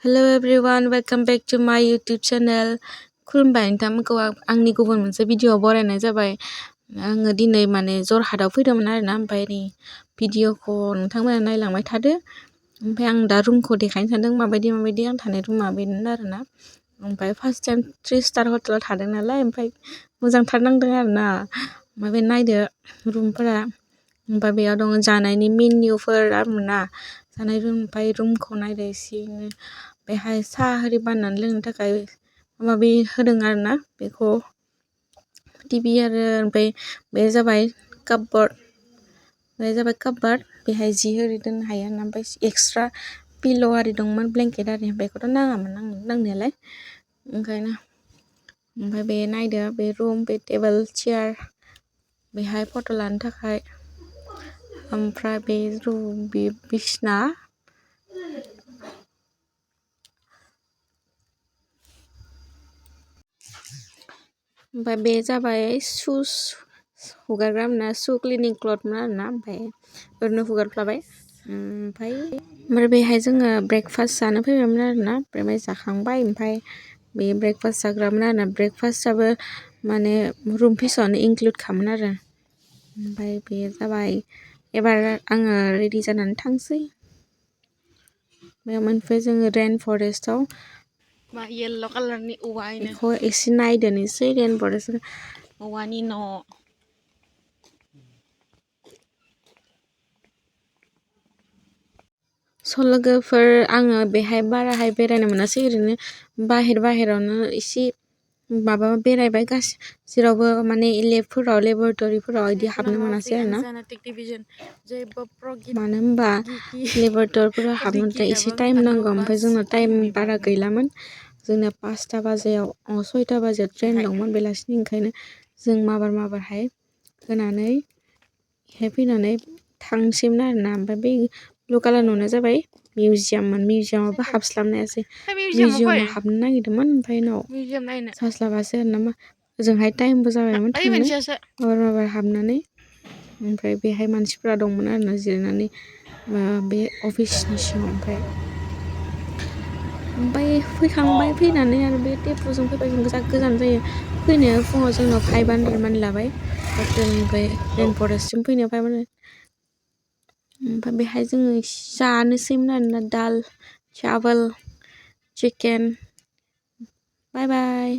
Hello everyone, welcome back to my YouTube channel. खुलुमबाय नोंथांमोनखौ आंनि गुबुन मोनसे भिडिअ बरायनाय जाबाय। आङो दिनै माने जरहाटआव फैदोंमोन आरोना, ओमफ्राय नै भिडिअखौ नोंथांमोना नायलांबाय थादो। ओमफ्राय आं दा रुमखौ देखायनो सानदों माबायदि आं थानाय रुमा बेनो आरोना। ओमफ्राय फार्स्ट टाइम 3 स्टार हटेलाव थादों नालाय, ओमफ्राय मोजांथार नांदों आरोना। ओमफ्राय बे नायदो रुमफोरा, ओमफ्राय बेयाव दङ जानायनि मेन्युफोर आरोना। जानाय रुम, ओमफ्राय रुमखौ नायदो एसेनो। बेहाय साहा आरि बानायनानै लोंनो थाखाय माबा होदों आरोना। बेखौ टिभि आरो ओमफ्राय बे जाबाय कापबोर्ड। बेहाय जि आरि दोननो हायो आरोना। ओमफ्राय एक्सट्रा पिल' आरि दंमोन, ब्लेंकेट आरि, बेखौथ' नाङामोन नांनायालाय ओंखायनो। ओमफ्राय बे नायदो, बे रुम, बे टेबोल चेयार, बेहाय फट' लानो थाखाय। ओमफ्राय बे बिसना, ओमफ्राय बे जाबाय शुज हुगारग्रा आरोना, शु क्लिनिं क्लथमोन आरोना। ओमफ्राय ओरैनो हुगारफ्लाबाय। ओमफ्राय बेहाय जोङो ब्रेकफास्ट जानो फैबायमोन आरोना। ओमफ्राय जाखांबाय। ओमफ्राय बे ब्रेकफास्ट जाग्रामोन आरोना। ब्रेकफास्टआबो माने रुम फिसावनो इनक्लुड खामोन आरो। ओमफ्राय बे जाबाय, एबार आङो रेडि जानानै थांसै। बेयाव मोनफैबाय जोङो रेन फरेस्टआव। मा येल्ल' कालारनि औवा, बेखौ एसे नायदोनोसै। रेन फरेस्ट औवानि न'। लोगोफोर, आङो बेहाय बाराहाय बेरायनो मोनासै। ओरैनो बाहेरावनो एसे माबा बेरायबाय। जेरावबो माने लेबरेटरिफोराव बिदि हाबनो मोनासै आरोना। मानो होनबा लेबरेटरिफोराव हाबनो थाखाय एसे टाइम नांगौ। ओमफ्राय जोंना टाइम बारा गैलामोन। जोंना 5टा बाजियाव 6टा बाजियाव ट्रेन दंमोन बेलासिनि। ओंखायनो जों माबारहाय होनानै बेहाय फैनानै थांसैमोन आरोना। ओमफ्राय बै ब्लु कालार नुनाया जाबाय मिउजियाममोन। मिउजियामावबो हाबस्लाबनो हायासै। मिउजियामाव हाबनो नागिरदोंमोन, ओमफ्राय उनाव जास्लाबासै आरोना। ओजोंहाय टाइमबो जाबायमोन थांनो। माबार हाबनानै, ओमफ्राय बेहाय मानसिफ्रा दंमोन आरोना जिरायनानै बे अफिसनि सिङाव। ओमफ्राय फैखांबाय। फैनानै आरो बे टेम्पुजों फैबाय। जों गोजान जायो फैनो। फुङाव जोंनाव 500 मानि लाबाय हटेलनिफ्राय रेन फरेस्टसिम फैनायाव 500। ओमफ्राय बेहाय जोङो जानोसैमोन आरोना, दाल, चावल, चिकेन। बाय बाय।